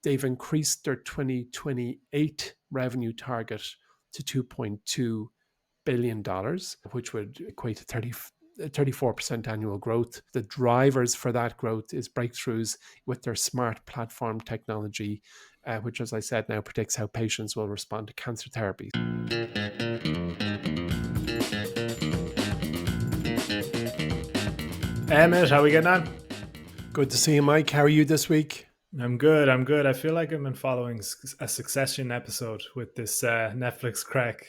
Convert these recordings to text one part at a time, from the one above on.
they've increased their 2028 revenue target to $2.2 billion, which would equate to 34% annual growth. The drivers for that growth is breakthroughs with their smart platform technology, which, as I said, now predicts how patients will respond to cancer therapies. Emmet, how are we getting on? Good to see you, Mike. How are you this week? I'm good. I feel like I've been following a Succession episode with this Netflix crack.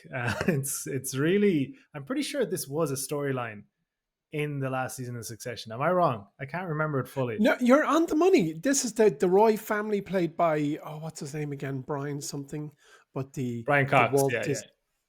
It's really, I'm pretty sure this was a storyline in the last season of Succession. Am I wrong? I can't remember it fully. No, you're on the money. This is the Roy family, played by, what's his name again? Brian something. But the Brian Cox, Walt yeah.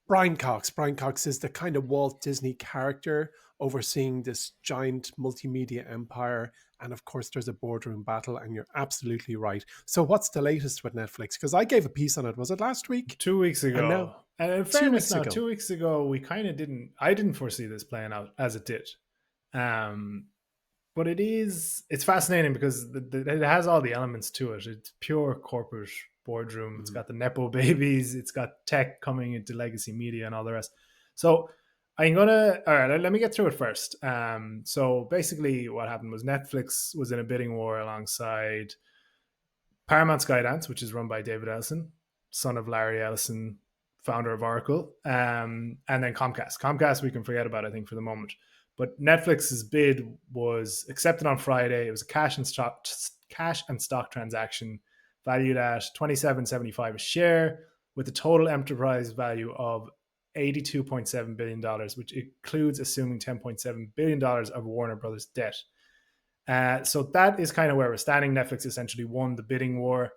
Brian Cox. Brian Cox is the kind of Walt Disney character overseeing this giant multimedia empire. And of course, there's a boardroom battle, and you're absolutely right. So what's the latest with Netflix? Because I gave a piece on it. Was it last week? 2 weeks ago. And in fairness, 2 weeks ago, we kind of I didn't foresee this playing out as it did. But it's fascinating because it has all the elements to it. It's pure corporate boardroom. It's got the Nepo babies. It's got tech coming into legacy media and all the rest. So all right, let me get through it first. So basically what happened was Netflix was in a bidding war alongside Paramount Skydance, which is run by David Ellison, son of Larry Ellison, founder of Oracle, and then Comcast. Comcast we can forget about, I think, for the moment. But Netflix's bid was accepted on Friday. It was a cash and stock transaction valued at $27.75 a share, with a total enterprise value of $82.7 billion, which includes assuming $10.7 billion of Warner Brothers debt. So that is kind of where we're standing. Netflix essentially won the bidding war.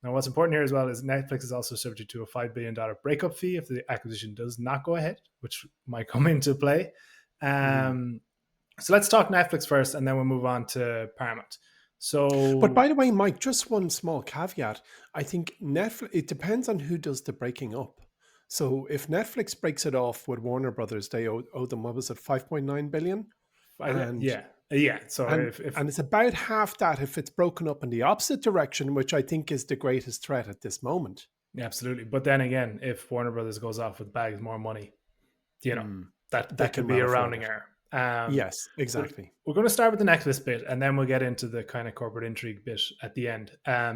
Now, what's important here as well is Netflix is also subject to a $5 billion breakup fee if the acquisition does not go ahead, which might come into play. So let's talk Netflix first, and then we'll move on to Paramount. But by the way, Mike, just one small caveat. I think Netflix, it depends on who does the breaking up. So if Netflix breaks it off with Warner Brothers, they owe them, what was it, $5.9 billion? Yeah. So and it's about half that if it's broken up in the opposite direction, which I think is the greatest threat at this moment. Yeah, absolutely. But then again, if Warner Brothers goes off with bags more money, that could be a rounding error. Yes, exactly. We're going to start with the Netflix bit, and then we'll get into the kind of corporate intrigue bit at the end.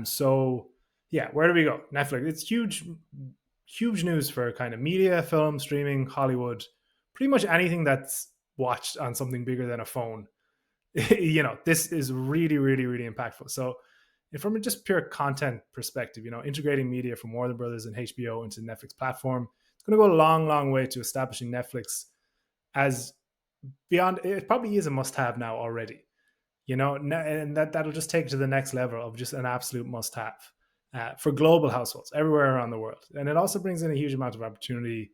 So yeah, where do we go? Netflix. It's huge news for kind of media, film, streaming, Hollywood, pretty much anything that's watched on something bigger than a phone. This is really, really, really impactful. So from a just pure content perspective, integrating media from Warner Brothers and HBO into the Netflix platform, it's going to go a long, long way to establishing Netflix as beyond. It probably is a must-have now already, and that'll just take it to the next level of just an absolute must-have for global households everywhere around the world. And it also brings in a huge amount of opportunity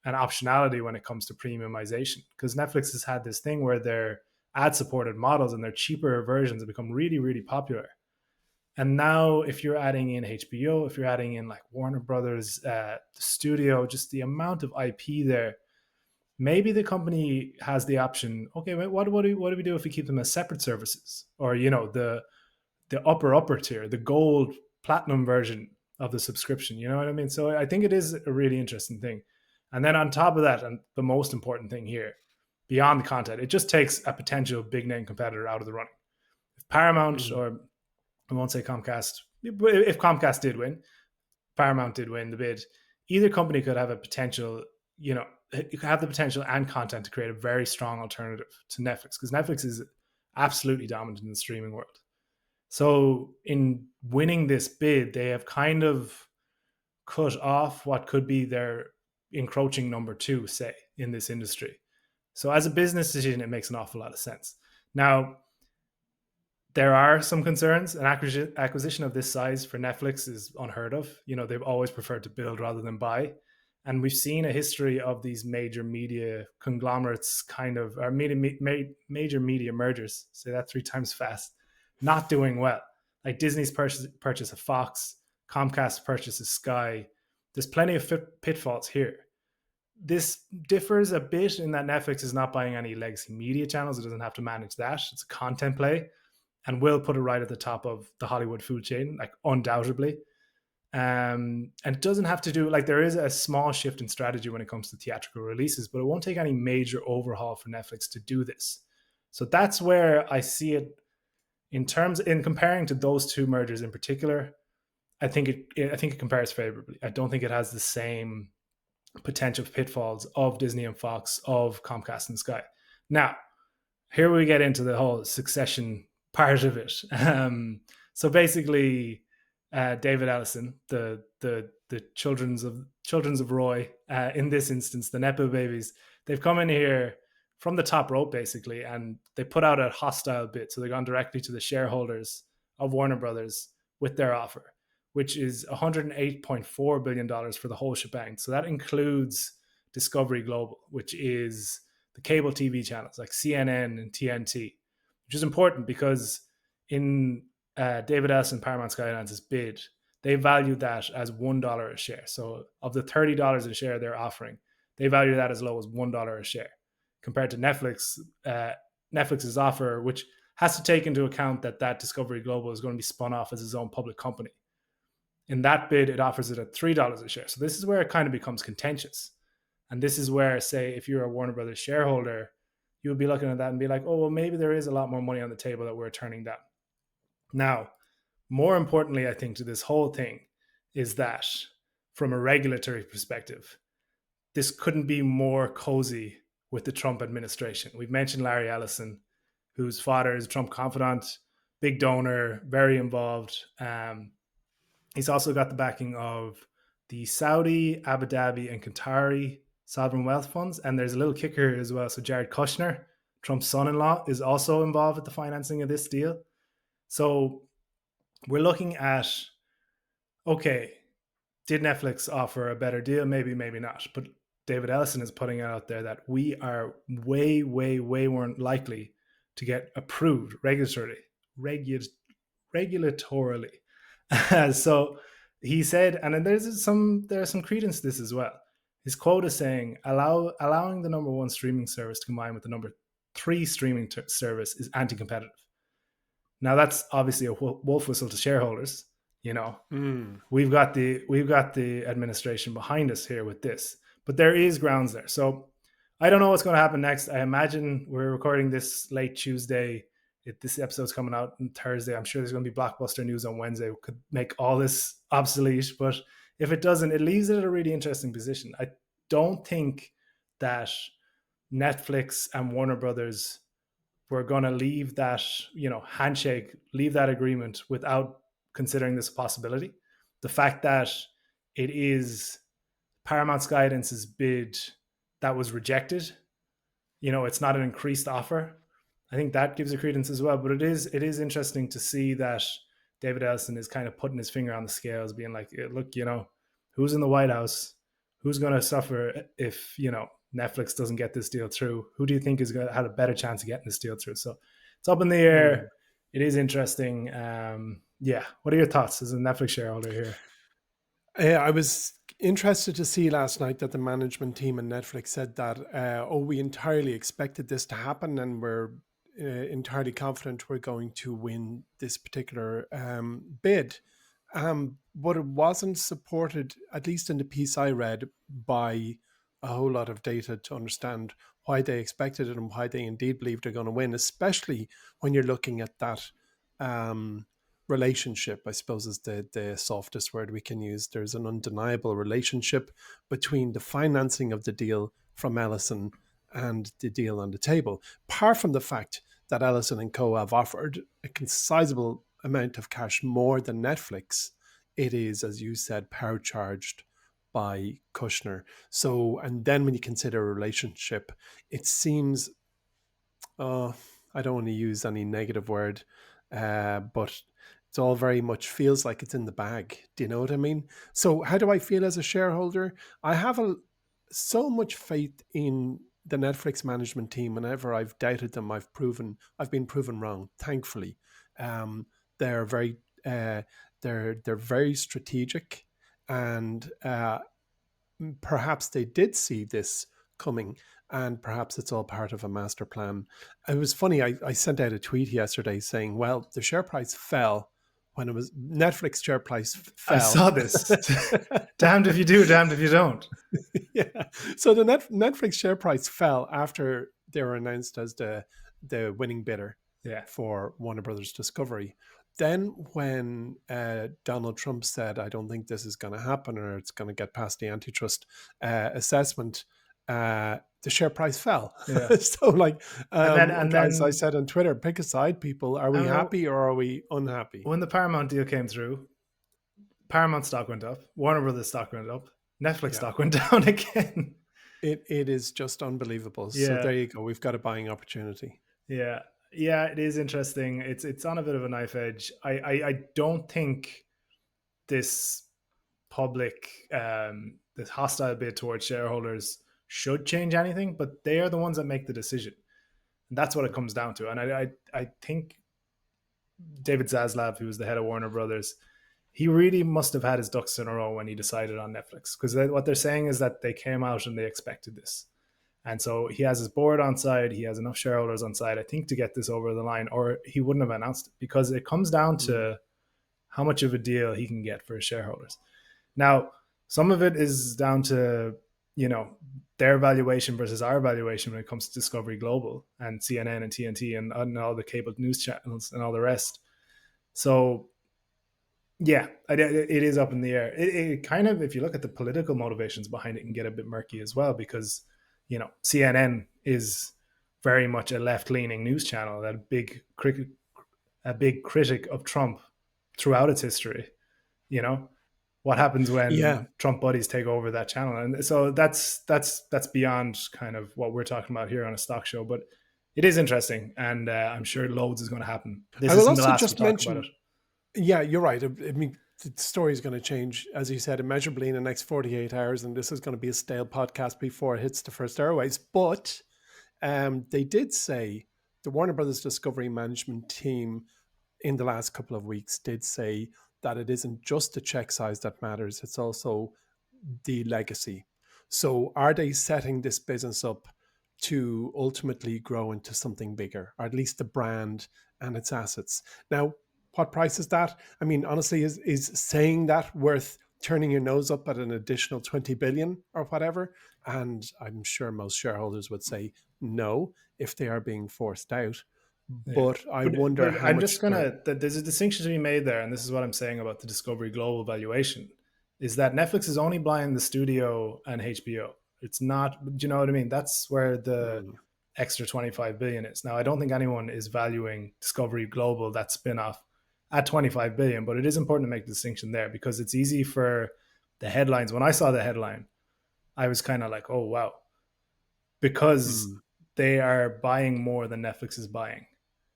and optionality when it comes to premiumization, because Netflix has had this thing where their ad-supported models and their cheaper versions have become really, really popular. And now if you're adding in HBO, if you're adding in like Warner Brothers, the studio, just the amount of IP there, maybe the company has the option, okay, what do we do if we keep them as separate services? Or, the upper tier, the gold platinum version of the subscription, you know what I mean? So I think it is a really interesting thing. And then on top of that, and the most important thing here, beyond the content, it just takes a potential big name competitor out of the running. If Paramount, or I won't say Comcast, if Comcast did win, Paramount did win the bid, either company could have a potential, have the potential and content to create a very strong alternative to Netflix, because Netflix is absolutely dominant in the streaming world. So in winning this bid, they have kind of cut off what could be their encroaching number two, say, in this industry. So as a business decision, it makes an awful lot of sense. Now, there are some concerns. An acquisition of this size for Netflix is unheard of. They've always preferred to build rather than buy. And we've seen a history of these major media conglomerates or major media mergers, say that 3 times fast, not doing well. Like Disney's purchase of Fox, Comcast purchases Sky. There's plenty of pitfalls here. This differs a bit in that Netflix is not buying any legacy media channels. It doesn't have to manage that. It's a content play. and will put it right at the top of the Hollywood food chain, like undoubtedly. And it doesn't have to do, like, there is a small shift in strategy when it comes to theatrical releases, but it won't take any major overhaul for Netflix to do this. So that's where I see it in comparing to those two mergers in particular. I think it compares favorably. I don't think it has the same potential pitfalls of Disney and Fox, of Comcast and Sky. Now, here we get into the whole succession part of it. So basically, David Ellison, the children's of Roy, in this instance, the Nepo babies, they've come in here from the top rope basically, and they put out a hostile bid. So they've gone directly to the shareholders of Warner Brothers with their offer, which is $108.4 billion for the whole shebang. So that includes Discovery Global, which is the cable TV channels like CNN and TNT, which is important because in David Ellison Paramount Skylance's bid, they value that as $1 a share. So of the $30 a share they're offering, they value that as low as $1 a share, compared to Netflix's offer, which has to take into account that Discovery Global is going to be spun off as its own public company. In that bid, it offers it at $3 a share. So this is where it kind of becomes contentious. And this is where, say, if you're a Warner Brothers shareholder, you would be looking at that and be like, oh, well, maybe there is a lot more money on the table that we're turning down. Now, more importantly, I think, to this whole thing is that from a regulatory perspective, this couldn't be more cozy with the Trump administration. We've mentioned Larry Ellison, whose father is a Trump confidant, big donor, very involved. He's also got the backing of the Saudi, Abu Dhabi, and Qatari sovereign wealth funds. And there's a little kicker here as well. So Jared Kushner, Trump's son-in-law, is also involved with the financing of this deal. So we're looking at, okay, did Netflix offer a better deal? Maybe, maybe not. But David Ellison is putting it out there that we are way, way, way more likely to get approved regulatorily. So he said, and then there's some credence to this as well. His quote is saying, allowing the number one streaming service to combine with the number three streaming service is anti-competitive. Now that's obviously a wolf whistle to shareholders. You know, we've got the administration behind us here with this, but there is grounds there. So I don't know what's going to happen next. I imagine we're recording this late Tuesday. This episode's coming out on Thursday. I'm sure there's going to be blockbuster news on Wednesday. We could make all this obsolete, but if it doesn't, it leaves it at a really interesting position. I don't think that Netflix and Warner Brothers were going to leave that, handshake, leave that agreement without considering this a possibility. The fact that it is Paramount's Guidance's bid that was rejected, it's not an increased offer. I think that gives a credence as well. But it is interesting to see that David Ellison is kind of putting his finger on the scales, being like, look, who's in the White House? Who's going to suffer if, Netflix doesn't get this deal through? Who do you think is going to have a better chance of getting this deal through? So it's up in the air. It is interesting. What are your thoughts as a Netflix shareholder here? I was interested to see last night that the management team in Netflix said that, we entirely expected this to happen and we're entirely confident we're going to win this particular bid. But it wasn't supported, at least in the piece I read, by a whole lot of data to understand why they expected it and why they indeed believe they're going to win, especially when you're looking at that relationship, I suppose is the softest word we can use. There's an undeniable relationship between the financing of the deal from Ellison and the deal on the table. Apart from the fact that Ellison and Co. have offered a sizable amount of cash more than Netflix, it is, as you said, power charged by Kushner. So, and then when you consider a relationship, it seems, I don't want to use any negative word, but it's all very much feels like it's in the bag. Do you know what I mean? So how do I feel as a shareholder? I have so much faith in the Netflix management team. Whenever I've doubted them, I've been proven wrong, thankfully. They're very they're very strategic, and perhaps they did see this coming. and perhaps it's all part of a master plan. It was funny. I sent out a tweet yesterday saying, well, the share price fell when it was Netflix share price I fell. saw this. Damned if you do, damned if you don't. Yeah. So the Netflix share price fell after they were announced as the winning bidder Yeah. for Warner Brothers Discovery. Then when Donald Trump said, I don't think this is going to happen or it's going to get past the antitrust assessment, the share price fell. Yeah. So like, And as I then said on Twitter, pick a side, people. Are I we don't know, happy or are we unhappy? when the Paramount deal came through, Paramount stock went up, Warner Brothers stock went up, Netflix Yeah. stock went down again. It is just unbelievable. So Yeah. there you go. We've got a buying opportunity. Yeah. Yeah, it is interesting. It's on a bit of a knife edge. I don't think this public this hostile bid towards shareholders should change anything, but they are the ones that make the decision. And that's what it comes down to. And I think David Zaslav, who was the head of Warner Brothers, he really must have had his ducks in a row when he decided on Netflix, because what they're saying is that they came out and they expected this. And so he has his board on side, he has enough shareholders on side, I think, to get this over the line, or he wouldn't have announced it, because it comes down to how much of a deal he can get for his shareholders. Now, some of it is down to, their valuation versus our valuation when it comes to Discovery Global and CNN and TNT and all the cable news channels and all the rest. So, yeah, it is up in the air. It kind of, if you look at the political motivations behind it, can get a bit murky as well, because, CNN is very much a left-leaning news channel, a big critic of Trump throughout its history. What happens Yeah. when Trump buddies take over that channel? And so that's beyond kind of what we're talking about here on a stock show, but it is interesting, and I'm sure loads is going to happen. This I will isn't the also last we just talk about it. mention, yeah, you're right. I mean, the story is going to change, as you said, immeasurably in the next 48 hours, and this is going to be a stale podcast before it hits the first airways. But they did say, the Warner Brothers Discovery management team in the last couple of weeks did say that it isn't just the check size that matters, it's also the legacy. So are they setting this business up to ultimately grow into something bigger, or at least the brand and its assets? Now, what price is that? I mean, honestly, is saying that worth turning your nose up at an additional 20 billion or whatever? And I'm sure most shareholders would say no if they are being forced out. Yeah. But I wonder But how I'm just much they're. there's a distinction to be made there, and this is what I'm saying about the Discovery Global valuation, is that Netflix is only buying the studio and HBO. It's not, do you know what I mean? That's where the Mm, extra 25 billion is. Now, I don't think anyone is valuing Discovery Global, that spin-off, at 25 billion, but it is important to make the distinction there, because it's easy for the headlines. When I saw the headline, I was kind of like, oh, wow, because mm, they are buying more than Netflix is buying.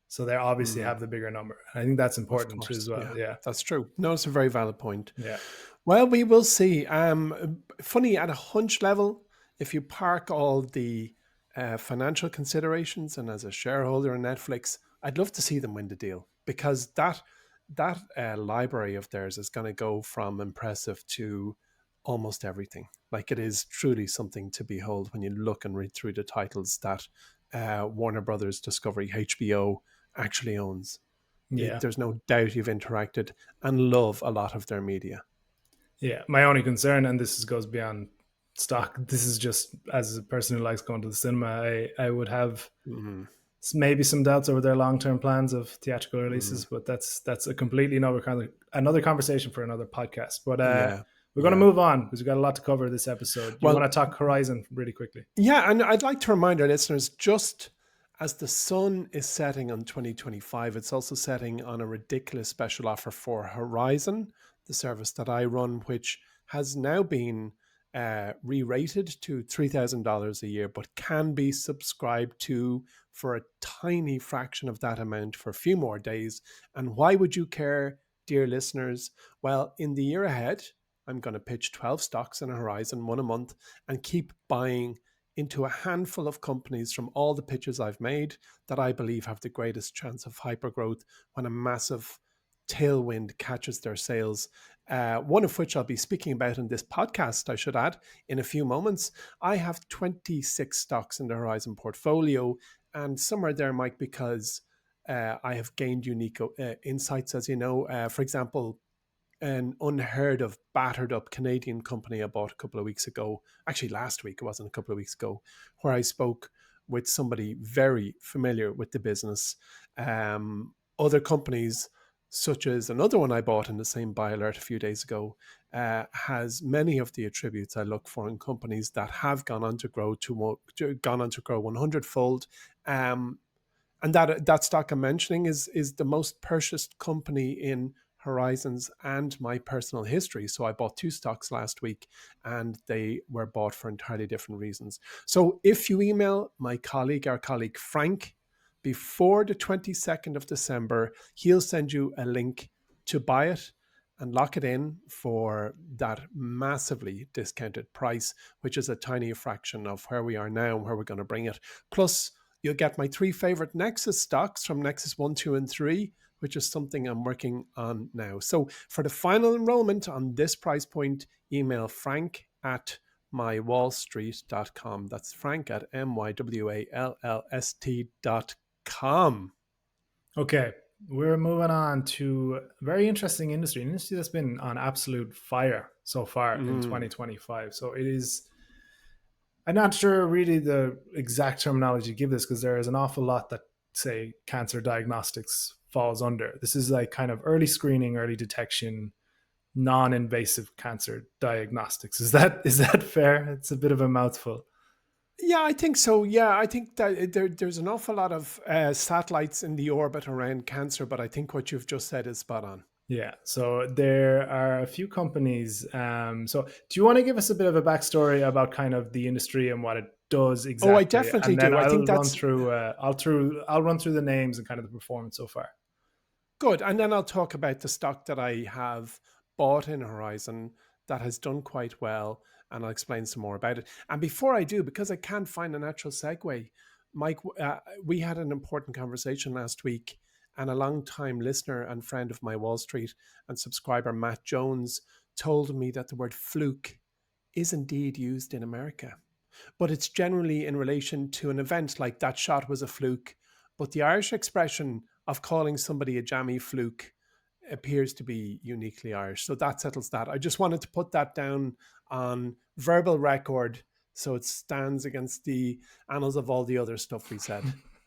So they obviously mm. have the bigger number. I think that's Of important course, as well. yeah, Yeah. that's true. No, it's a very valid point. Yeah. Well, we will see. Funny, at a hunch level, if you park all the financial considerations, and as a shareholder in Netflix, I'd love to see them win the deal, because that library of theirs is going to go from impressive to almost everything. Like, it is truly something to behold when you look and read through the titles that Warner Brothers Discovery HBO actually owns. Yeah. There's no doubt you've interacted and love a lot of their media. Yeah. My only concern, and this goes beyond stock, this is just as a person who likes going to the cinema, I would have Mm, maybe some doubts over their long-term plans of theatrical mm, releases, but that's a completely another conversation for another podcast. But yeah, we're going to yeah. move on, because we've got a lot to cover this episode. You want Well, to talk Horizon really quickly? yeah, and I'd like to remind our listeners, just as the sun is setting on 2025, it's also setting on a ridiculous special offer for Horizon, the service that I run, which has now been re-rated to $3,000 a year, but can be subscribed to for a tiny fraction of that amount for a few more days. And why would you care, dear listeners? Well, in the year ahead, I'm going to pitch 12 stocks in a Horizon, one a month, and keep buying into a handful of companies from all the pitches I've made that I believe have the greatest chance of hypergrowth when a massive tailwind catches their sails. one of which I'll be speaking about in this podcast, I should add, in a few moments. I have 26 stocks in the Horizon portfolio, and somewhere there, Mike, because I have gained unique insights, as you know. For example, an unheard of, battered up Canadian company I bought a couple of weeks ago, actually last week, it wasn't a couple of weeks ago, where I spoke with somebody very familiar with the business. Other companies, such as another one I bought in the same buy alert a few days ago, has many of the attributes I look for in companies that have gone on to grow 100-fold. And that stock I'm mentioning is the most purchased company in Horizons and my personal history. So I bought two stocks last week, and they were bought for entirely different reasons. So if you email our colleague Frank, before the 22nd of December, he'll send you a link to buy it and lock it in for that massively discounted price, which is a tiny fraction of where we are now and where we're going to bring it. Plus, you'll get my three favorite Nexus stocks from Nexus 1, 2, and 3, which is something I'm working on now. So for the final enrollment on this price point, email frank at mywallstreet.com. That's frank at mywallst.com. Okay, we're moving on to a very interesting industry, an industry that's been on absolute fire so far in 2025. So it is, I'm not sure really the exact terminology to give this, because there is an awful lot that, say, cancer diagnostics falls under. This is like kind of early screening, early detection, non-invasive cancer diagnostics. Is that fair? It's a bit of a mouthful. Yeah, I think so. Yeah, I think that there's an awful lot of satellites in the orbit around cancer, but I think what you've just said is spot on. Yeah, so there are a few companies. So, do you want to give us a bit of a backstory about kind of the industry and what it does Oh, I exactly, definitely and then do. I I'll think run that's through. I'll run through the names and kind of the performance so far. good. And then I'll talk about the stock that I have bought in Horizon that has done quite well, and I'll explain some more about it. And before I do, because I can't find a natural segue, Mike, we had an important conversation last week, and a long-time listener and friend of my Wall Street and subscriber, Matt Jones, told me that the word fluke is indeed used in America, but it's generally in relation to an event like that shot was a fluke. But the Irish expression of calling somebody a jammy fluke appears to be uniquely Irish. So that settles that. I just wanted to put that down on verbal record so it stands against the annals of all the other stuff we said.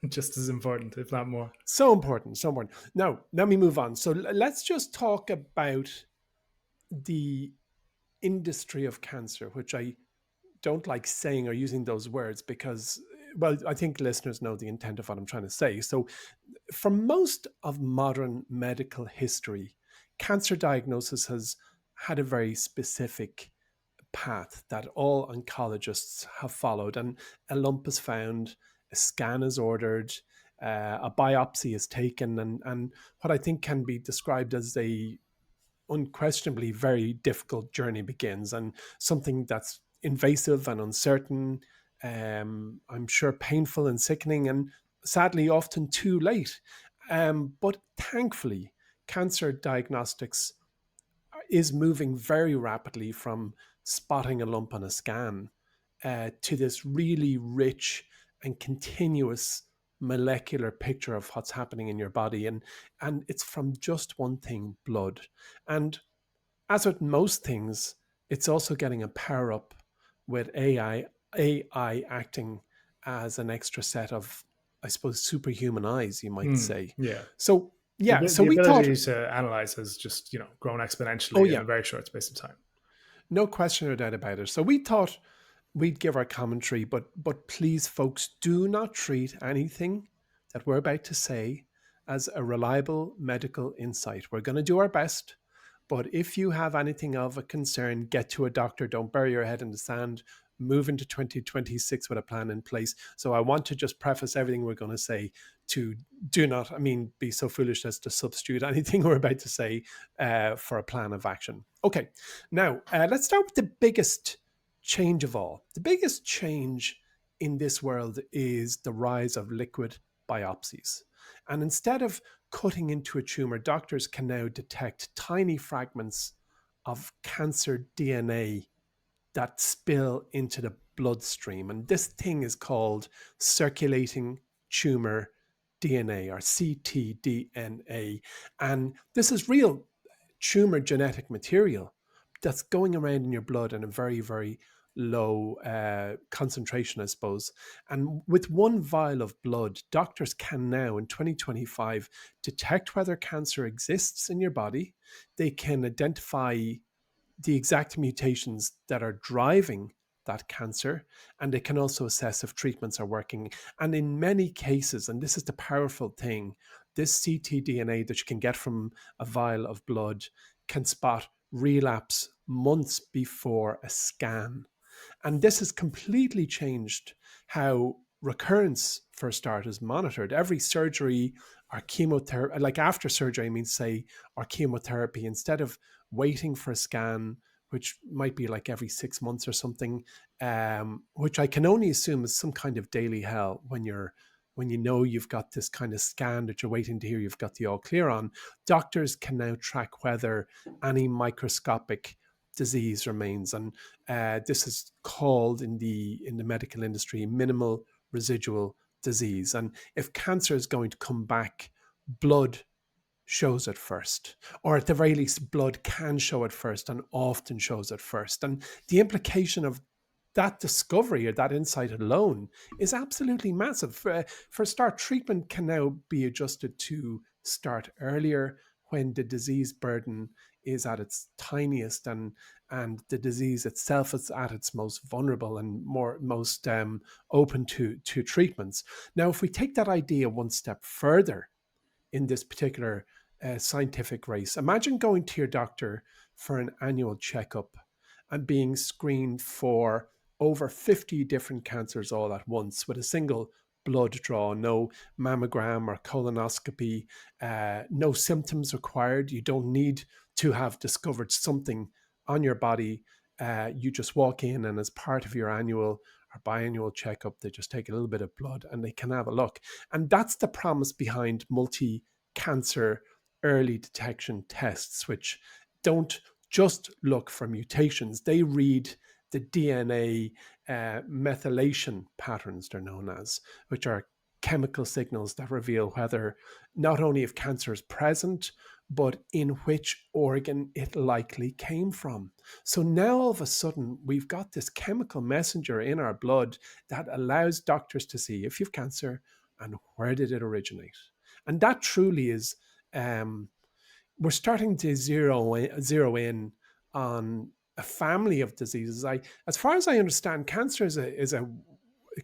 Just as important, if not more. So important, so important. Now, let me move on. So let's just talk about the industry of cancer, which I don't like saying or using those words because, well, I think listeners know the intent of what I'm trying to say. So, for most of modern medical history, cancer diagnosis has had a very specific path that all oncologists have followed. And a lump is found, a scan is ordered, a biopsy is taken, and what I think can be described as a unquestionably very difficult journey begins, and something that's invasive and uncertain, I'm sure painful and sickening, and sadly often too late. But thankfully, cancer diagnostics is moving very rapidly from spotting a lump on a scan to this really rich and continuous molecular picture of what's happening in your body, and it's from just one thing, blood. And as with most things, it's also getting a power up with AI acting as an extra set of, I suppose, superhuman eyes, you might say. Yeah, So yeah, so the we thought, ability to analyze has just grown oh exponentially in yeah, a very short space of time. no question or doubt about it. So we thought we'd give our commentary, but please, folks, do not treat anything that we're about to say as a reliable medical insight. We're going to do our best, but if you have anything of a concern, get to a doctor. Don't bury your head in the sand. Move into 2026 with a plan in place. So I want to just preface everything we're going to say to do not, be so foolish as to substitute anything we're about to say for a plan of action. Okay, now let's start with the biggest change of all. The biggest change in this world is the rise of liquid biopsies. And instead of cutting into a tumor, doctors can now detect tiny fragments of cancer DNA that spill into the bloodstream. And this thing is called circulating tumor DNA, or ctDNA. And this is real tumor genetic material that's going around in your blood in a very, very low concentration, I suppose. And with one vial of blood, doctors can now in 2025 detect whether cancer exists in your body. They can identify the exact mutations that are driving that cancer, and they can also assess if treatments are working. And in many cases, and this is the powerful thing, this ctDNA that you can get from a vial of blood can spot relapse months before a scan. And this has completely changed how recurrence, for a start, is monitored. Every surgery or chemotherapy, like after surgery, I mean, say, or chemotherapy, instead of waiting for a scan, which might be like every 6 months or something, which I can only assume is some kind of daily hell when you know you've got this kind of scan that you're waiting to hear you've got the all clear on. Doctors can now track whether any microscopic disease remains, and this is called in the medical industry minimal residual disease. And if cancer is going to come back, blood shows it first, or at the very least, blood can show it first and often shows it first. And the implication of that discovery or that insight alone is absolutely massive. For start, treatment can now be adjusted to start earlier when the disease burden is at its tiniest, and the disease itself is at its most vulnerable and most open to treatments. Now, if we take that idea one step further in this particular scientific race, imagine going to your doctor for an annual checkup and being screened for over 50 different cancers all at once with a single blood draw, no mammogram or colonoscopy, no symptoms required. You don't need to have discovered something on your body. You just walk in, and as part of your annual or biannual checkup, they just take a little bit of blood and they can have a look. And that's the promise behind multi-cancer early detection tests, which don't just look for mutations. They read the DNA methylation patterns, they're known as, which are chemical signals that reveal whether not only if cancer is present, but in which organ it likely came from. So now all of a sudden, we've got this chemical messenger in our blood that allows doctors to see if you've cancer and where did it originate. And that truly is, we're starting to zero in on a family of diseases. As far as I understand, cancer is a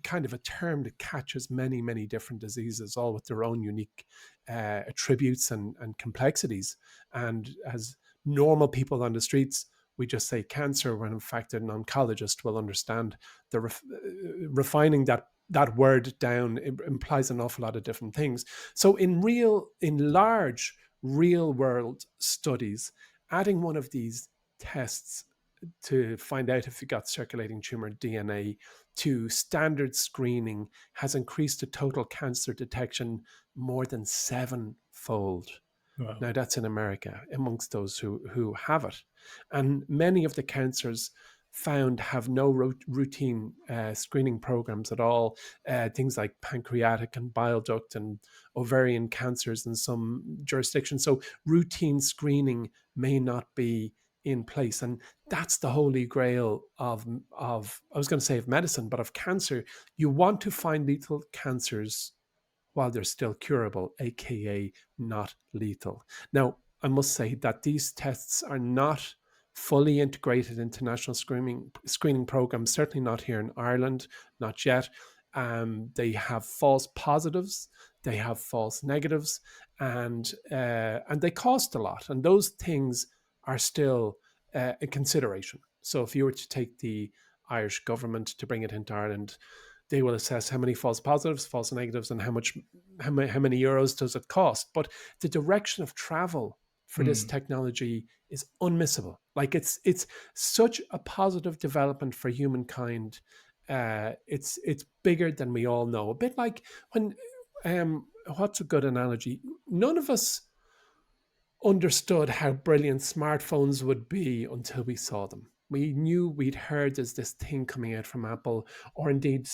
kind of a term that catches many, many different diseases, all with their own unique attributes and complexities. And as normal people on the streets, we just say cancer, when in fact an oncologist will understand the refining that word down. It implies an awful lot of different things. So in large real world studies, adding one of these tests to find out if you got circulating tumor DNA to standard screening has increased the total cancer detection more than 7-fold. Wow. Now, that's in America amongst those who have it. And many of the cancers found have no routine screening programs at all. Things like pancreatic and bile duct and ovarian cancers in some jurisdictions. So routine screening may not be in place. And that's the holy grail of I was going to say of medicine, but of cancer. You want to find lethal cancers while they're still curable, aka not lethal. Now, I must say that these tests are not fully integrated into national screening programs, certainly not here in Ireland, not yet. They have false positives, they have false negatives, and they cost a lot. And those things are still a consideration. So if you were to take the Irish government to bring it into Ireland, they will assess how many false positives, false negatives, and how many euros does it cost. But the direction of travel for this technology is unmissable. Like it's such a positive development for humankind. It's bigger than we all know. A bit like when what's a good analogy? None of us understood how brilliant smartphones would be until we saw them. We knew, we'd heard there's this thing coming out from Apple, or indeed,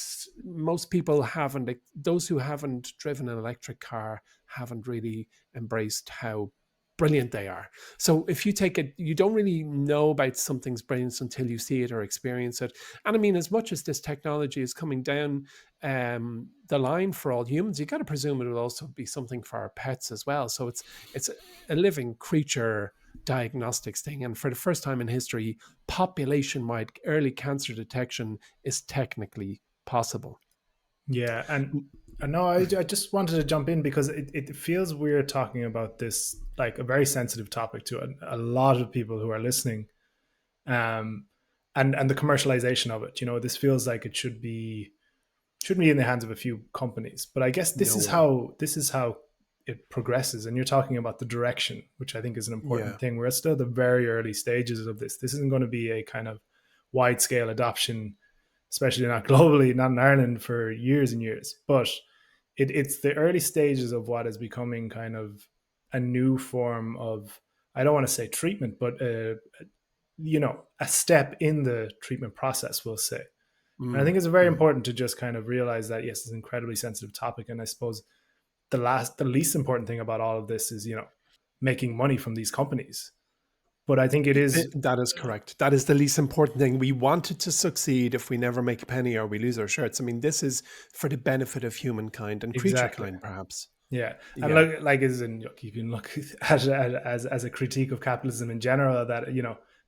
most people haven't, like, those who haven't driven an electric car haven't really embraced how brilliant they are. So if you take it, you don't really know about something's brilliance until you see it or experience it. And I mean, as much as this technology is coming down the line for all humans, you got to presume it will also be something for our pets as well. So it's a living creature diagnostics thing. And for the first time in history, population wide early cancer detection is technically possible. Yeah, and no, I just wanted to jump in because it feels weird talking about this, like a very sensitive topic to a lot of people who are listening, um, and the commercialization of it. You know, this feels like it shouldn't be in the hands of a few companies. But I guess No way. this is how it progresses. And you're talking about the direction, which I think is an important Yeah. thing. We're still at the very early stages of this. This isn't going to be a kind of wide scale adoption, especially not globally, not in Ireland, for years and years. But it's the early stages of what is becoming kind of a new form of, I don't want to say treatment, but a step in the treatment process, we'll say. And I think it's very Mm. important to just kind of realize that yes, it's an incredibly sensitive topic. And I suppose the least important thing about all of this is, making money from these companies. But I think it is That is correct. That is the least important thing. We want it to succeed. If we never make a penny or we lose our shirts, I mean, this is for the benefit of humankind and creature exactly. kind, perhaps. Yeah, and Yeah. like as in, look, you can look at it as a critique of capitalism in general, that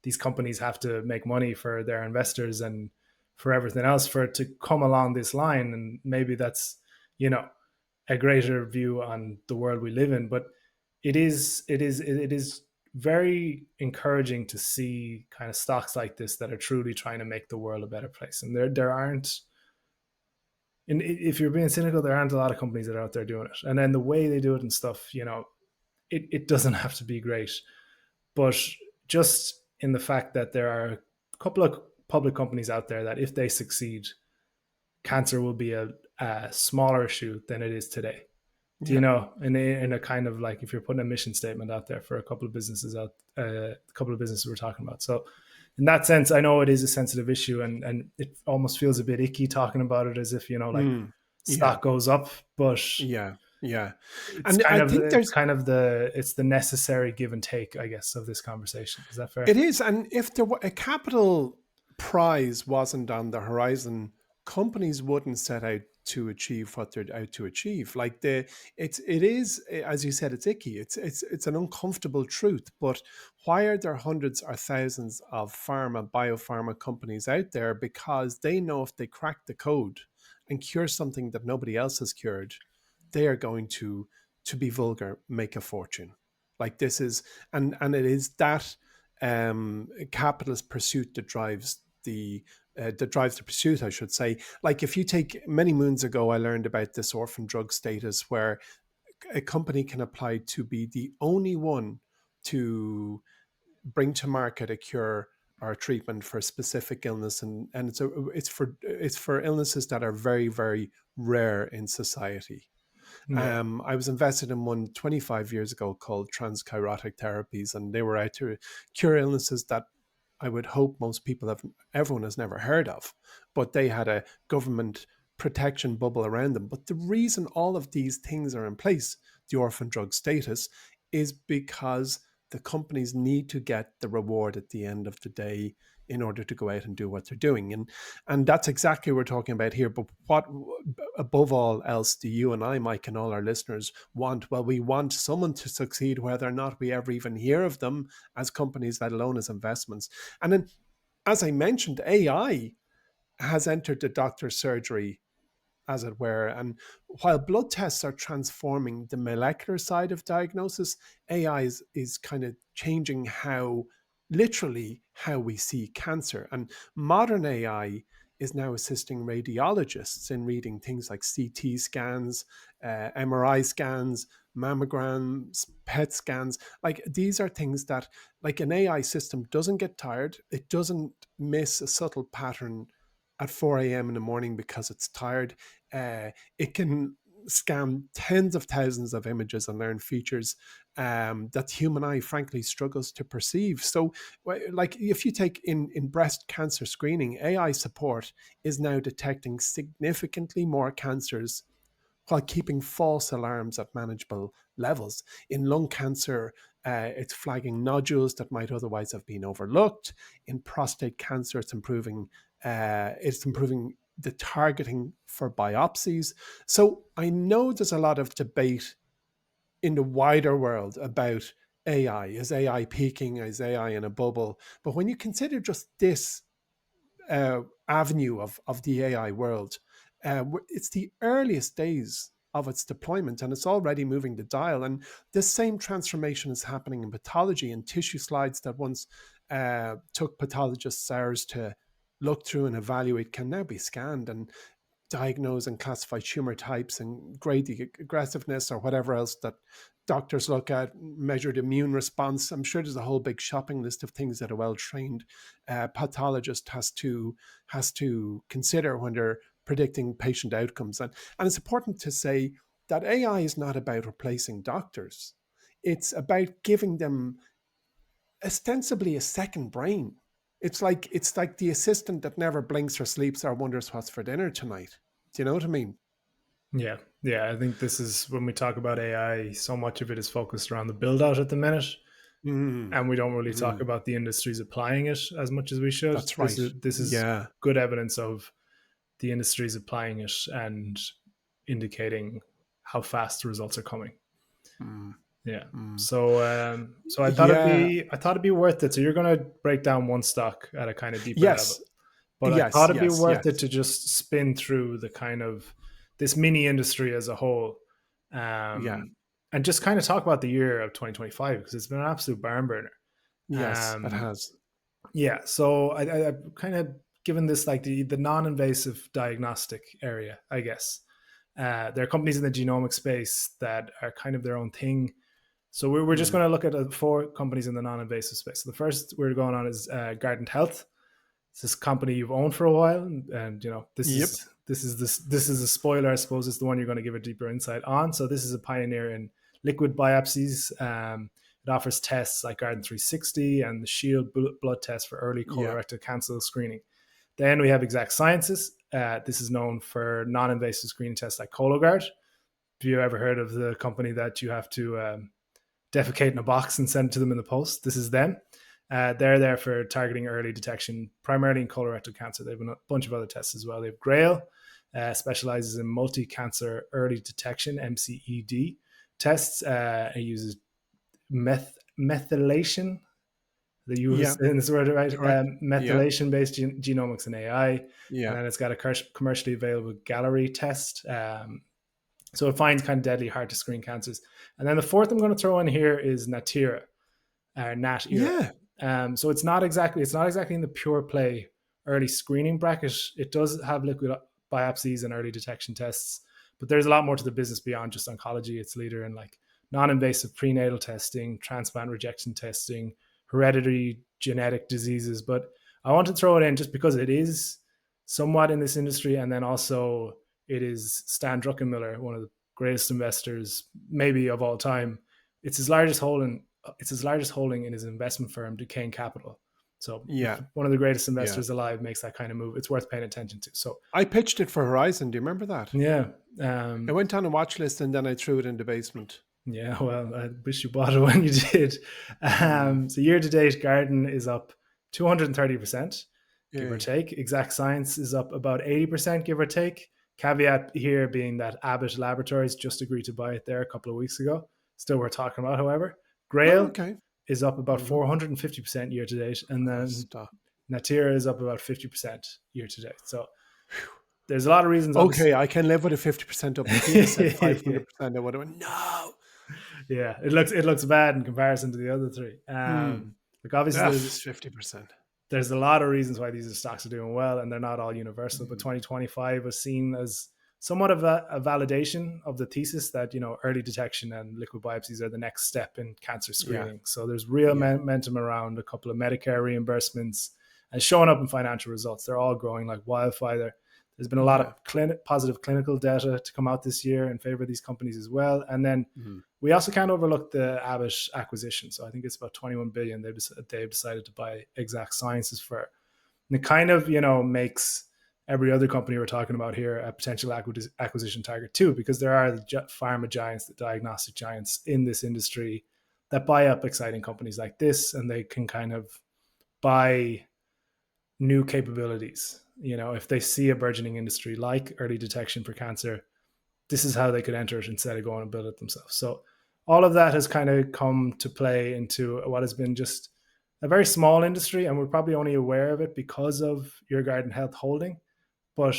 these companies have to make money for their investors and for everything else for it to come along this line, and maybe that's you know a greater view on the world we live in. But it is very encouraging to see kind of stocks like this that are truly trying to make the world a better place, and there aren't. And if you're being cynical, there aren't a lot of companies that are out there doing it. And then the way they do it and stuff, it doesn't have to be great. But just in the fact that there are a couple of public companies out there that if they succeed, cancer will be a smaller issue than it is today. Do you Yeah. know? In a kind of like, if you're putting a mission statement out there for a couple of businesses a couple of businesses we're talking about. So in that sense, I know it is a sensitive issue, and it almost feels a bit icky talking about it as if like Mm. Yeah. stock goes up, but Yeah. Yeah. it's And kind I of think it's there's, kind of the necessary give and take, I guess, of this conversation. Is that fair? it is. And if there were a capital prize wasn't on the horizon, companies wouldn't set out to achieve what they're out to achieve. Like it is, as you said, it's icky. It's an uncomfortable truth. But why are there hundreds or thousands of biopharma companies out there? Because they know if they crack the code and cure something that nobody else has cured, they are going to be vulgar, make a fortune. Like this is, and it is that capitalist pursuit that drives the pursuit, I should say. Like if you take, many moons ago, I learned about this orphan drug status where a company can apply to be the only one to bring to market a cure or a treatment for a specific illness, and it's for illnesses that are very, very rare in society. Yeah, I was invested in one 25 years ago called transkyriotic therapies, and they were out to cure illnesses that I would hope everyone has never heard of, but they had a government protection bubble around them. But the reason all of these things are in place, the orphan drug status, is because the companies need to get the reward at the end of the day in order to go out and do what they're doing. And that's exactly what we're talking about here. But what, above all else, do you and I, Mike, and all our listeners want? Well, we want someone to succeed, whether or not we ever even hear of them as companies, let alone as investments. And then, as I mentioned, AI has entered the doctor's surgery, as it were. And while blood tests are transforming the molecular side of diagnosis, AI is kind of changing literally how we see cancer. And modern AI is now assisting radiologists in reading things like CT scans, MRI scans, mammograms, PET scans. Like these are things that, like, an AI system doesn't get tired. It doesn't miss a subtle pattern at 4 a.m. in the morning because it's tired. It can scan tens of thousands of images and learn features that the human eye frankly struggles to perceive. So like if you take in breast cancer screening, AI support is now detecting significantly more cancers while keeping false alarms at manageable levels. In lung cancer, it's flagging nodules that might otherwise have been overlooked. In prostate cancer, it's improving the targeting for biopsies. So I know there's a lot of debate in the wider world about AI. Is AI peaking? Is AI in a bubble? But when you consider just this avenue of the AI world, it's the earliest days of its deployment, and it's already moving the dial. And this same transformation is happening in pathology, and tissue slides that once took pathologists hours to look through and evaluate can now be scanned and diagnose and classify tumor types and grade the aggressiveness or whatever else that doctors look at, measured immune response. I'm sure there's a whole big shopping list of things that a well-trained pathologist has to consider when they're predicting patient outcomes. And it's important to say that AI is not about replacing doctors. It's about giving them ostensibly a second brain. It's like the assistant that never blinks or sleeps or wonders what's for dinner tonight. Do you know what I mean? Yeah. Yeah. I think this is when we talk about AI, so much of it is focused around the build out at the minute. Mm. And we don't really talk about the industries applying it as much as we should. That's right. This is Yeah. good evidence of the industries applying it and indicating how fast the results are coming. Mm. Yeah. Mm. So I thought Yeah. it'd be worth it. So you're going to break down one stock at a kind of deeper level. Yes. But I Yes. thought it'd be Yes. worth Yes. it to just spin through the kind of this mini industry as a whole, Yeah. and just kind of talk about the year of 2025 because it's been an absolute barn burner. Yes. It Um, has. yeah, so I've kind of given this like the non-invasive diagnostic area, I guess. There are companies in the genomic space that are kind of their own thing. So we're just going to look at 4 companies in the non-invasive space. So the first we're going on is Guardant Health. It's this company you've owned for a while, and you know Yep. this is a spoiler, I suppose. It's the one you're going to give a deeper insight on. So this is a pioneer in liquid biopsies. It offers tests like Guardant 360 and the Shield blood test for early Yeah. colorectal cancer screening. Then we have Exact Sciences. This is known for non-invasive screening tests like Cologuard. Have you ever heard of the company that you have to defecate in a box and send it to them in the post? This is them. They're there for targeting early detection, primarily in colorectal cancer. They have a bunch of other tests as well. They have Grail, specializes in multi-cancer early detection, MCED tests. It uses methylation. The use Yeah. in this word, right? Correct. Yeah. Methylation-based genomics and AI. Yeah. And then it's got a commercially available Gallery test. So it finds kind of deadly, hard to screen cancers. And then the fourth I'm going to throw in here is Natera, Natera. Yeah. So it's not exactly in the pure play early screening bracket. It does have liquid biopsies and early detection tests, but there's a lot more to the business beyond just oncology. It's leader in like non-invasive prenatal testing, transplant rejection testing, hereditary genetic diseases. But I want to throw it in just because it is somewhat in this industry, and then also it is Stan Druckenmiller, one of the greatest investors maybe of all time. It's his largest holding in his investment firm, Decane Capital. So Yeah. if one of the greatest Yeah. investors alive makes that kind of move, it's worth paying attention to. So I pitched it for Horizon. Do you remember that? yeah, I went on a watch list and then I threw it in the basement. yeah. Well, I wish you bought it when you did. So year to date, Guardant is up 230%, give or take. Exact Science is up about 80%, give or take. Caveat here being that Abbott Laboratories just agreed to buy it there a couple of weeks ago. Still worth talking about, however. Grail is up about 450% year to date, and then Natera is up about 50% year to date. So there's a lot of reasons. Okay, I can live with a 50% up. If you said 500%, I would have went, no. Yeah, it looks bad in comparison to the other three. Like obviously, there's 50%. There's a lot of reasons why these stocks are doing well, and they're not all universal. But 2025 was seen as somewhat of a validation of the thesis that, you know, early detection and liquid biopsies are the next step in cancer screening. So there's real momentum around a couple of Medicare reimbursements and showing up in financial results. They're all growing like wildfire. There's been a lot of positive clinical data to come out this year in favor of these companies as well. And then We also can't overlook the Abbott acquisition. So I think it's about 21 billion they've decided to buy Exact Sciences for. And it kind of, makes every other company we're talking about here a potential acquisition target too, because there are the pharma giants, the diagnostic giants in this industry that buy up exciting companies like this, and they can kind of buy new capabilities. If they see a burgeoning industry like early detection for cancer, this is how they could enter it instead of going and build it themselves. So all of that has kind of come to play into what has been just a very small industry, and we're probably only aware of it because of your Guardant Health holding, but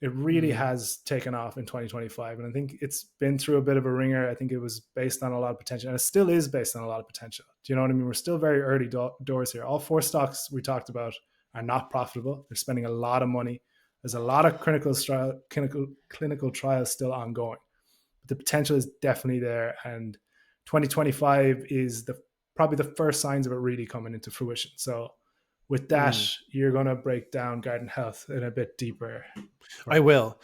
it really has taken off in 2025. And I think it's been through a bit of a ringer. I think it was based on a lot of potential, and it still is based on a lot of potential. Do you know what I mean? We're still very early doors here. All 4 stocks we talked about are not profitable. They're spending a lot of money. There's a lot of clinical trials still ongoing. But the potential is definitely there. And 2025 is probably the first signs of it really coming into fruition. So with that, you're going to break down Guardant Health in a bit deeper. I will.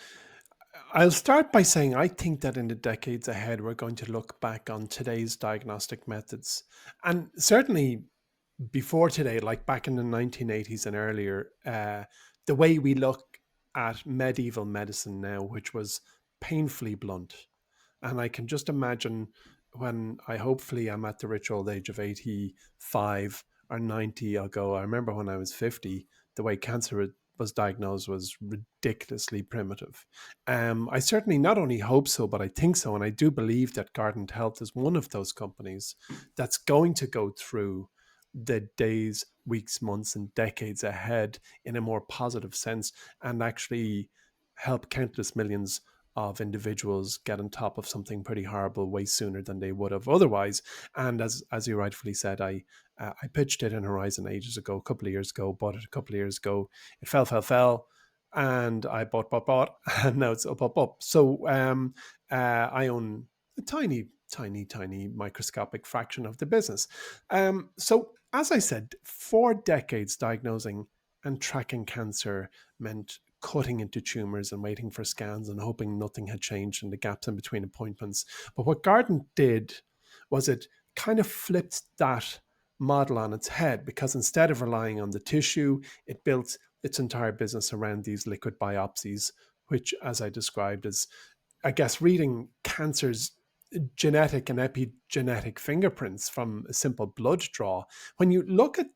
I'll start by saying I think that in the decades ahead, we're going to look back on today's diagnostic methods. And certainly before today, like back in the 1980s and earlier, the way we look at medieval medicine now, which was painfully blunt. And I can just imagine when I hopefully am at the rich old age of 85 or 90, I'll go, I remember when I was 50, the way cancer was diagnosed was ridiculously primitive. I certainly not only hope so, but I think so. And I do believe that Guardant Health is one of those companies that's going to go through the days, weeks, months, and decades ahead in a more positive sense and actually help countless millions of individuals get on top of something pretty horrible way sooner than they would have otherwise. And as you rightfully said, I pitched it in Horizon ages ago, a couple of years ago, bought it a couple of years ago. It fell, and I bought, and now it's up. So I own a tiny microscopic fraction of the business. So as I said, 4 decades diagnosing and tracking cancer meant cutting into tumors and waiting for scans and hoping nothing had changed in the gaps in between appointments. But what Guardant did was it kind of flipped that model on its head, because instead of relying on the tissue, it built its entire business around these liquid biopsies, which, as I described, is, I guess, reading cancer's genetic and epigenetic fingerprints from a simple blood draw. When you look at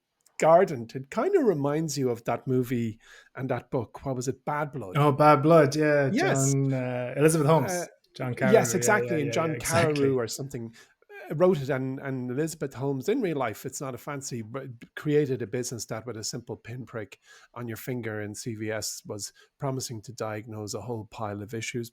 Guardant, it kind of reminds you of that movie and that book. What was it? Bad Blood. Oh, Bad Blood. Yeah. Yes. John, Elizabeth Holmes. John Yes, Carreyrou. exactly. And John Exactly. Carreyrou or something wrote it, and Elizabeth Holmes in real life, it's not a fancy, but created a business that with a simple pinprick on your finger in CVS was promising to diagnose a whole pile of issues.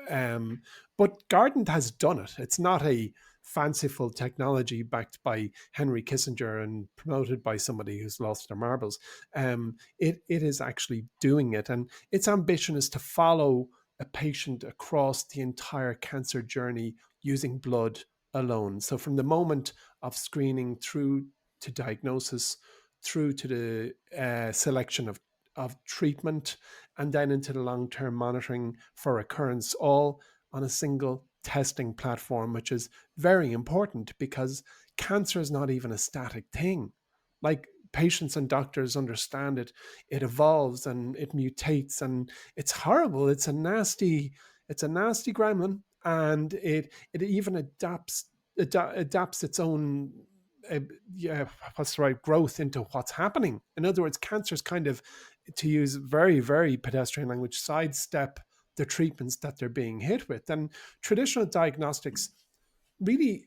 But Guardant has done it. It's not a fanciful technology backed by Henry Kissinger and promoted by somebody who's lost their marbles. It is actually doing it. And its ambition is to follow a patient across the entire cancer journey using blood alone. So from the moment of screening through to diagnosis, through to the selection of treatment, and then into the long-term monitoring for recurrence, all on a single testing platform, which is very important because cancer is not even a static thing. Like, patients and doctors understand it, it evolves and it mutates, and it's horrible. It's a nasty gremlin, and it even adapts its own what's the right growth into what's happening. In other words, cancer's kind of, to use very, very pedestrian language, sidestep the treatments that they're being hit with. And traditional diagnostics really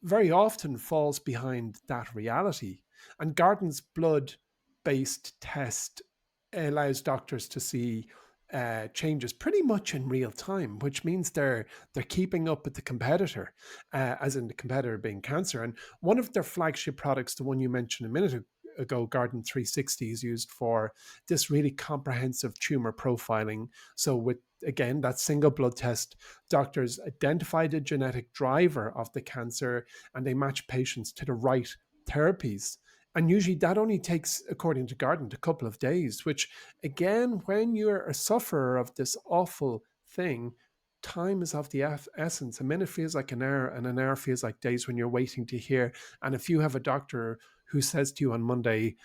very often falls behind that reality. And Guardant's blood-based test allows doctors to see changes pretty much in real time, which means they're keeping up with the competitor, as in the competitor being cancer. And one of their flagship products, the one you mentioned a minute ago, Guardant 360, is used for this really comprehensive tumor profiling. So with, again, that single blood test, doctors identify the genetic driver of the cancer and they match patients to the right therapies. And usually that only takes, according to Guardant, a couple of days, which, again, when you're a sufferer of this awful thing, time is of the essence. A minute feels like an hour, and an hour feels like days when you're waiting to hear. And if you have a doctor who says to you on Monday,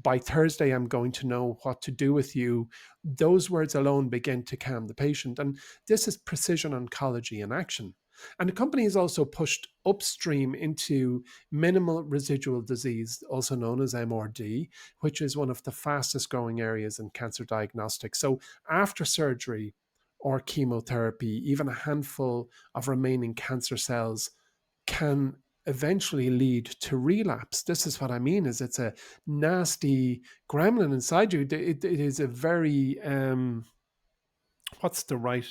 by Thursday, I'm going to know what to do with you, those words alone begin to calm the patient. And this is precision oncology in action. And the company has also pushed upstream into minimal residual disease, also known as MRD, which is one of the fastest growing areas in cancer diagnostics. So after surgery or chemotherapy, even a handful of remaining cancer cells can eventually lead to relapse. This is what I mean, is it's a nasty gremlin inside you. It is a very, what's the right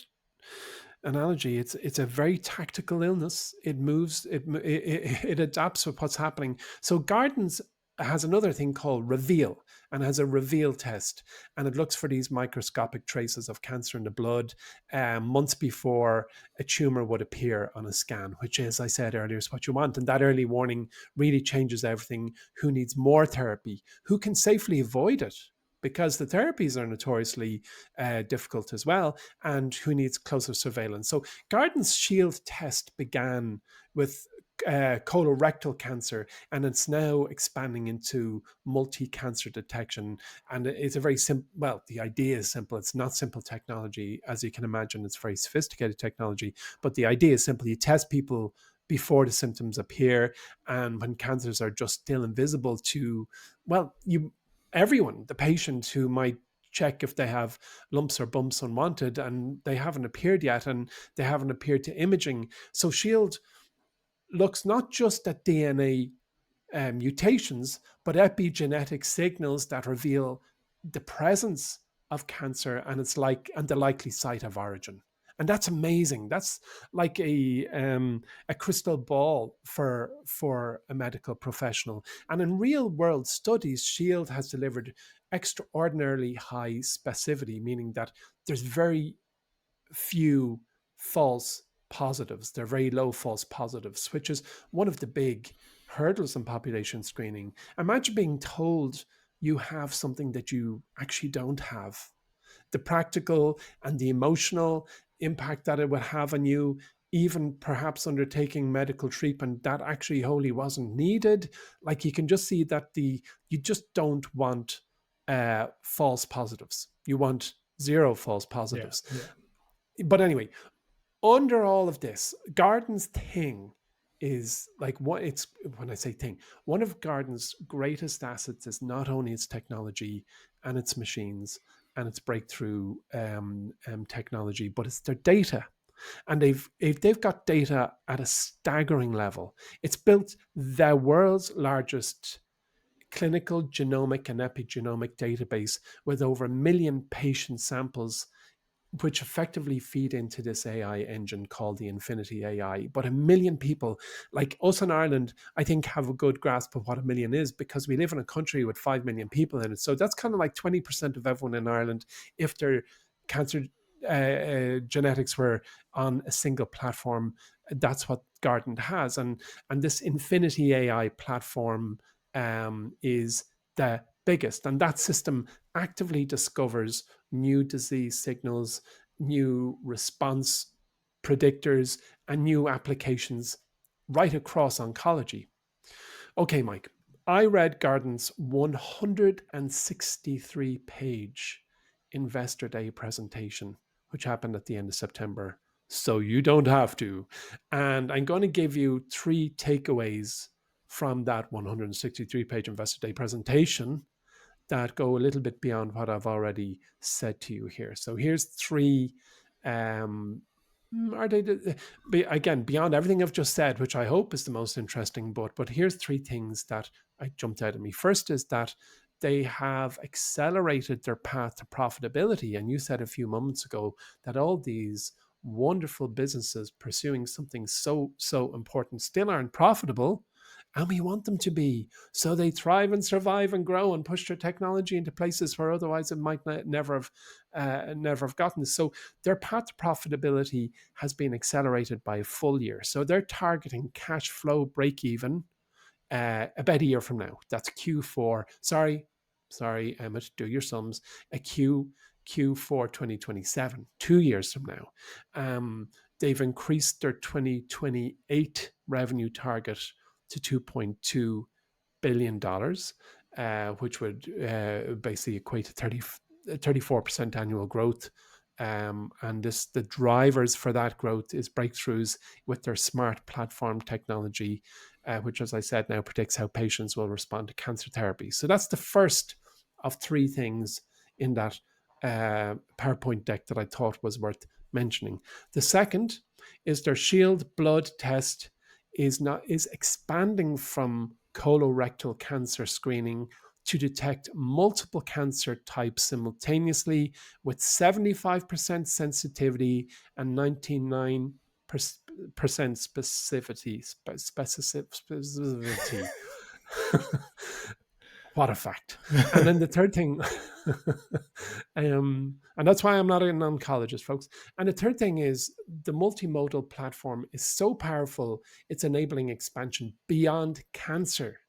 analogy? It's a very tactical illness. It moves, it adapts with what's happening. So Gardens has another thing called Reveal, and has a Reveal test, and it looks for these microscopic traces of cancer in the blood months before a tumor would appear on a scan, which, as I said earlier, is what you want. And that early warning really changes everything. Who needs more therapy? Who can safely avoid it? Because the therapies are notoriously difficult as well, and who needs closer surveillance. So Garden's Shield test began with colorectal cancer, and it's now expanding into multi-cancer detection. And it's a very simple, well, the idea is simple. It's not simple technology. As you can imagine, it's very sophisticated technology, but the idea is simple. You test people before the symptoms appear, and when cancers are just still invisible to, well, everyone, the patient who might check if they have lumps or bumps unwanted, and they haven't appeared yet, and they haven't appeared to imaging. So Shield looks not just at DNA mutations, but epigenetic signals that reveal the presence of cancer and the likely site of origin. And that's amazing. That's like a crystal ball for a medical professional. And in real world studies, Shield has delivered extraordinarily high specificity, meaning that there's very few false positives. They're very low false positives, which is one of the big hurdles in population screening. Imagine being told you have something that you actually don't have. The practical and the emotional impact that it would have on you, even perhaps undertaking medical treatment that actually wholly wasn't needed. Like, you can just see that you just don't want false positives. You want zero false positives. Yeah. But anyway, under all of this, Garden's thing is like, what it's, when I say thing, one of Garden's greatest assets is not only its technology and its machines and its breakthrough technology, but it's their data. And they've got data at a staggering level. It's built the world's largest clinical genomic and epigenomic database with over 1 million patient samples, which effectively feed into this AI engine called the Infinity AI. But 1 million people, like us in Ireland, I think have a good grasp of what 1 million is, because we live in a country with 5 million people in it. So that's kind of like 20% of everyone in Ireland, if their cancer genetics were on a single platform. That's what Guardant has. And this Infinity AI platform is the biggest. And that system actively discovers new disease signals, new response predictors, and new applications right across oncology. Okay, Mike, I read Guardant's 163-page Investor Day presentation, which happened at the end of September. So you don't have to. And I'm going to give you 3 takeaways from that 163-page Investor Day presentation that go a little bit beyond what I've already said to you here. So here's 3. Are they again beyond everything I've just said, which I hope is the most interesting? But here's 3 things that I jumped out at me. First is that they have accelerated their path to profitability. And you said a few moments ago that all these wonderful businesses pursuing something so important still aren't profitable. And we want them to be, so they thrive and survive and grow and push their technology into places where otherwise it might never have gotten. So their path to profitability has been accelerated by a full year. So they're targeting cash flow break even about a year from now. That's Q4. Sorry, Emmet, do your sums. Q4 2027, 2 years from now. They've increased their 2028 revenue target to $2.2 billion, which would basically equate to 34% annual growth. And the drivers for that growth is breakthroughs with their smart platform technology, which, as I said, now predicts how patients will respond to cancer therapy. So that's the first of three things in that PowerPoint deck that I thought was worth mentioning. The second is their Shield blood test is expanding from colorectal cancer screening to detect multiple cancer types simultaneously with 75% sensitivity and 99% specificity. What a fact. And then the third thing, and that's why I'm not an oncologist, folks. And the third thing is the multimodal platform is so powerful, it's enabling expansion beyond cancer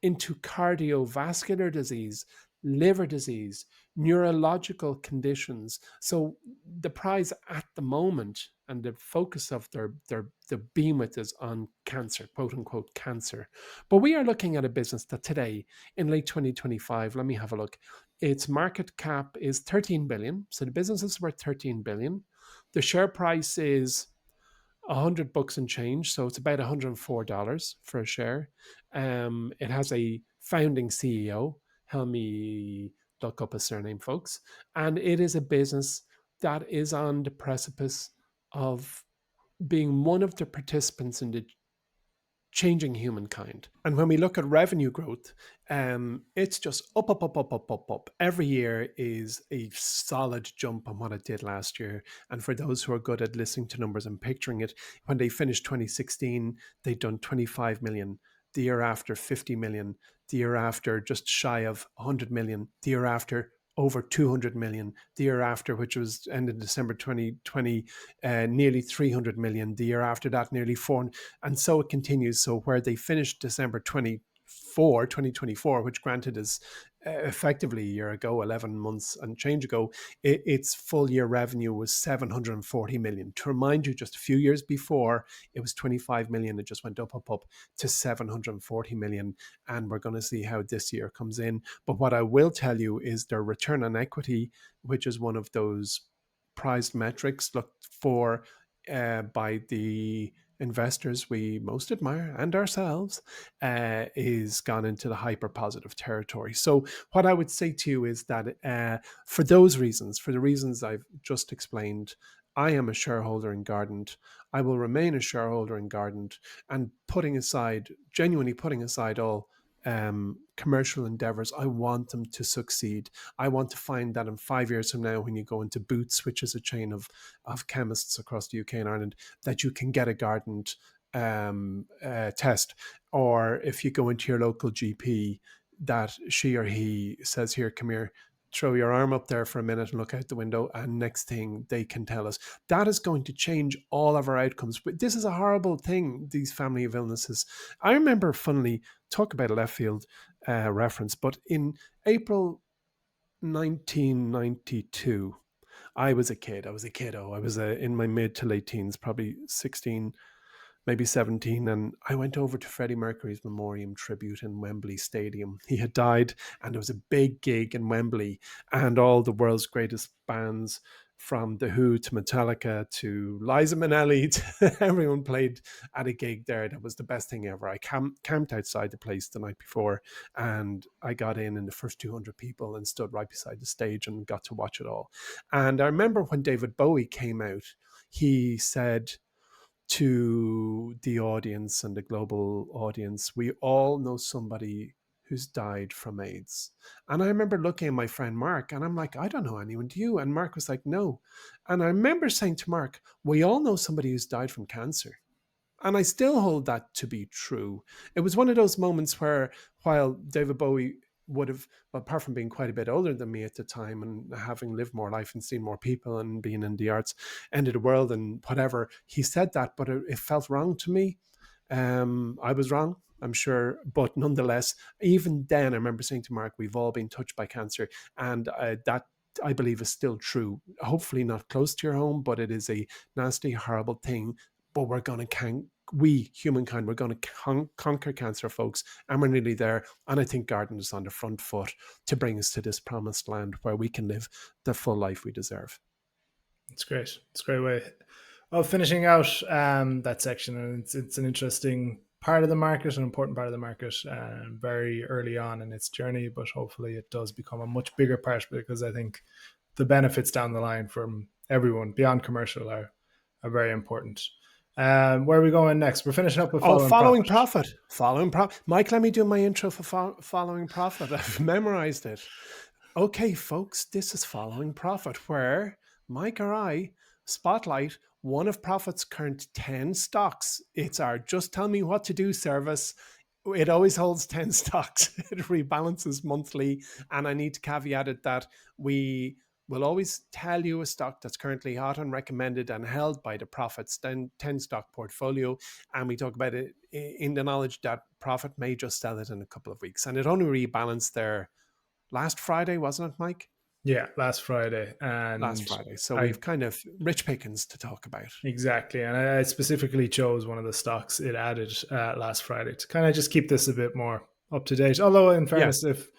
into cardiovascular disease, liver disease, neurological conditions. So the prize at the moment and the focus of their beam with is on cancer, quote unquote cancer. But we are looking at a business that today, in late 2025, let me have a look. Its market cap is 13 billion. So the business is worth 13 billion. The share price is $100 and change, so it's about $104 for a share. It has a founding CEO. Help me look up his surname, folks. And it is a business that is on the precipice of being one of the participants in the changing humankind. And when we look at revenue growth, it's just up, up, up, up, up, up, up. Every year is a solid jump on what it did last year. And for those who are good at listening to numbers and picturing it, when they finished 2016, they'd done 25 million. The year after, 50 million. The year after, just shy of 100 million. The year after, over 200 million. The year after, which was ended December 2020, nearly 300 million. The year after that, nearly 4. And so it continues. So where they finished December 2024, which granted is effectively a year ago, 11 months and change ago, its full year revenue was 740 million. To remind you, just a few years before, it was 25 million. It just went up, up, up to 740 million. And we're going to see how this year comes in. But what I will tell you is their return on equity, which is one of those prized metrics looked for by the investors we most admire and ourselves, is gone into the hyper positive territory. So what I would say to you is that for those reasons, for the reasons I've just explained, I am a shareholder in Guardant. I will remain a shareholder in Guardant, and genuinely putting aside all commercial endeavors, I want them to succeed. I want to find that in 5 years from now, when you go into Boots, which is a chain of chemists across the UK and Ireland, that you can get a Guardant test. Or if you go into your local GP, that she or he says, here, come here, throw your arm up there for a minute and look out the window, and next thing they can tell us. That is going to change all of our outcomes. But this is a horrible thing, these family of illnesses. I remember, funnily, talk about a left field reference, but in April 1992, I was a kid. I was a kiddo. I was in my mid to late teens, probably 16, maybe 17, and I went over to Freddie Mercury's memoriam tribute in Wembley Stadium. He had died, and there was a big gig in Wembley, and all the world's greatest bands, from The Who to Metallica to Liza Minnelli, to everyone played at a gig there. That was the best thing ever. I camped outside the place the night before, and I got in the first 200 people and stood right beside the stage and got to watch it all. And I remember when David Bowie came out, he said to the audience and the global audience, we all know somebody who's died from AIDS. And I remember looking at my friend Mark, and I'm like, I don't know anyone, do you? And Mark was like, no. And I remember saying to Mark, we all know somebody who's died from cancer. And I still hold that to be true. It was one of those moments where, while David Bowie would have, well, apart from being quite a bit older than me at the time and having lived more life and seen more people and being in the arts end of the world and whatever, he said that, but it felt wrong to me. I was wrong, I'm sure, but nonetheless, even then, I remember saying to Mark, we've all been touched by cancer, and that I believe is still true. Hopefully not close to your home, but it is a nasty, horrible thing. But we're going to we, humankind, we're going to conquer cancer, folks, and we're nearly there. And I think Guardant is on the front foot to bring us to this promised land where we can live the full life we deserve. It's great. It's a great way of finishing out that section. And it's an interesting part of the market, an important part of the market, very early on in its journey, but hopefully it does become a much bigger part, because I think the benefits down the line from everyone beyond commercial are very important. Where are we going next? We're finishing up with following profit. Following profit. Mike, let me do my intro for following profit. I've memorized it. Okay, folks, this is Following Profit, where Mike or I spotlight one of Profit's current 10 stocks. It's our Just Tell Me What to Do service. It always holds 10 stocks. It rebalances monthly. And I need to caveat it that we will always tell you a stock that's currently hot and recommended and held by the Profit's 10 stock portfolio. And we talk about it in the knowledge that Profit may just sell it in a couple of weeks. And it only rebalanced there last Friday, wasn't it, Mike? Yeah, last Friday. So we've kind of rich pickings to talk about. Exactly. And I specifically chose one of the stocks it added last Friday to kind of just keep this a bit more up to date. Although, in fairness, if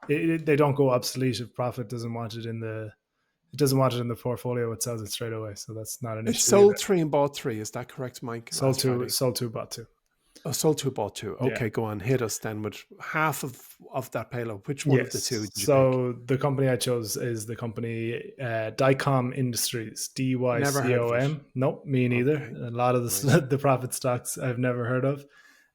they don't go obsolete, if Profit doesn't want it in the portfolio, it sells it straight away. So that's not an issue. It's sold 3 and bought 3. Is that correct, Mike? Sold 2, bought 2. Oh, sold 2, bought 2. Okay, go on. Hit us then with half of that payload. Which one of the two did you pick? The company I chose is the company DICOM Industries, DYCOM. Never heard of it. Nope, me neither. Okay. A lot of the Profit stocks I've never heard of.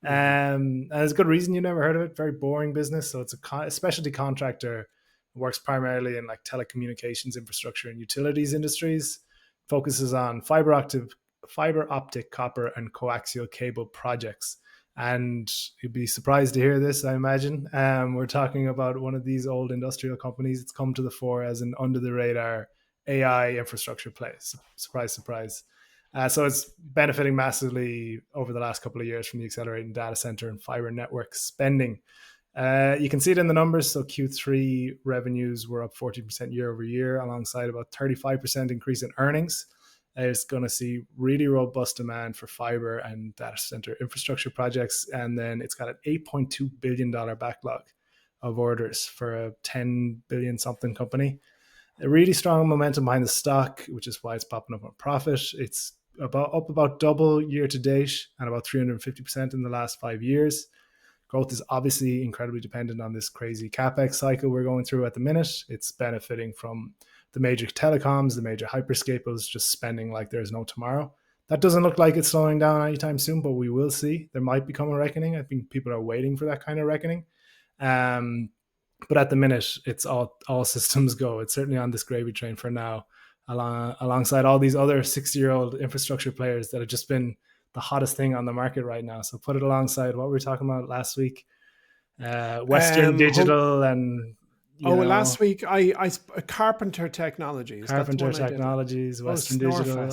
And there's a good reason you never heard of it. Very boring business. So it's a specialty contractor. Works primarily in like telecommunications infrastructure and utilities industries. Focuses on fiber optic, copper, and coaxial cable projects. And you'd be surprised to hear this, I imagine. We're talking about one of these old industrial companies. It's come to the fore as an under-the-radar AI infrastructure play. Surprise, surprise. So it's benefiting massively over the last couple of years from the accelerating data center and fiber network spending. You can see it in the numbers. So Q3 revenues were up 14% year over year, alongside about 35% increase in earnings. It's going to see really robust demand for fiber and data center infrastructure projects. And then it's got an $8.2 billion backlog of orders for a 10 billion something company. A really strong momentum behind the stock, which is why it's popping up on Profit. It's up about double year to date and about 350% in the last 5 years. Growth is obviously incredibly dependent on this crazy CapEx cycle we're going through at the minute. It's benefiting from the major telecoms, the major hyperscalers just spending like there's no tomorrow. That doesn't look like it's slowing down anytime soon, but we will see. There might become a reckoning. I think people are waiting for that kind of reckoning. But at the minute, it's all systems go. It's certainly on this gravy train for now, alongside all these other 60-year-old infrastructure players that have just been the hottest thing on the market right now. So put it alongside what we were talking about last week, Western Digital and... last week I Carpenter Technologies. Carpenter Technologies, Western Digital.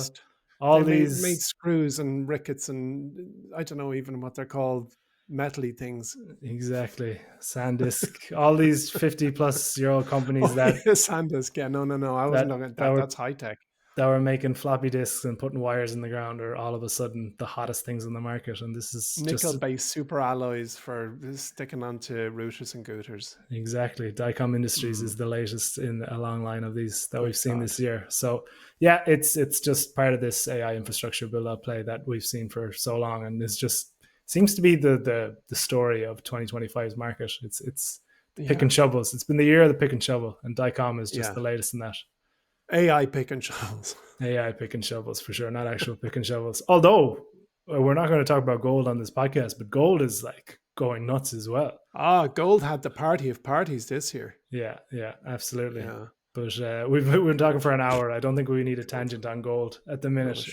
They made screws and rickets and I don't know even what they're called, metally things. Exactly. SanDisk. All these 50-plus-year-old companies SanDisk. Yeah, no. I wasn't looking at that. That's high tech. That were making floppy disks and putting wires in the ground are all of a sudden the hottest things in the market. And this is nickel-based super alloys for sticking onto routers and gooters. Exactly. DICOM Industries is the latest in a long line of these that we've seen this year. So yeah, it's just part of this AI infrastructure build-up play that we've seen for so long, and it's just seems to be the story of 2025's market. It's pick and shovels. It's been the year of the pick and shovel, and DICOM is just the latest in that. AI pick and shovels. AI pick and shovels for sure, not actual pick and shovels. Although we're not going to talk about gold on this podcast, but gold is like going nuts as well. Gold had the party of parties this year. Yeah, absolutely. Yeah. But we've been talking for an hour. I don't think we need a tangent on gold at the minute.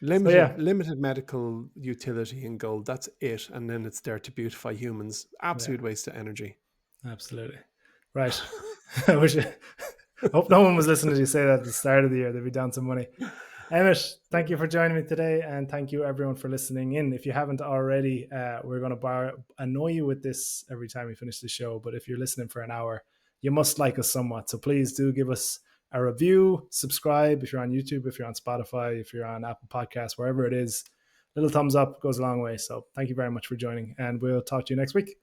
Limited medical utility in gold. That's it. And then it's there to beautify humans. Absolute waste of energy. Absolutely. Right. I hope no one was listening to you say that at the start of the year. They'd be down some money. Emmet, thank you for joining me today, and thank you everyone for listening in. If you haven't already, we're going to annoy you with this every time we finish the show, but if you're listening for an hour, you must like us somewhat. So please do give us a review, subscribe if you're on YouTube, if you're on Spotify, if you're on Apple Podcasts, wherever it is. Little thumbs up goes a long way. So thank you very much for joining, and we'll talk to you next week.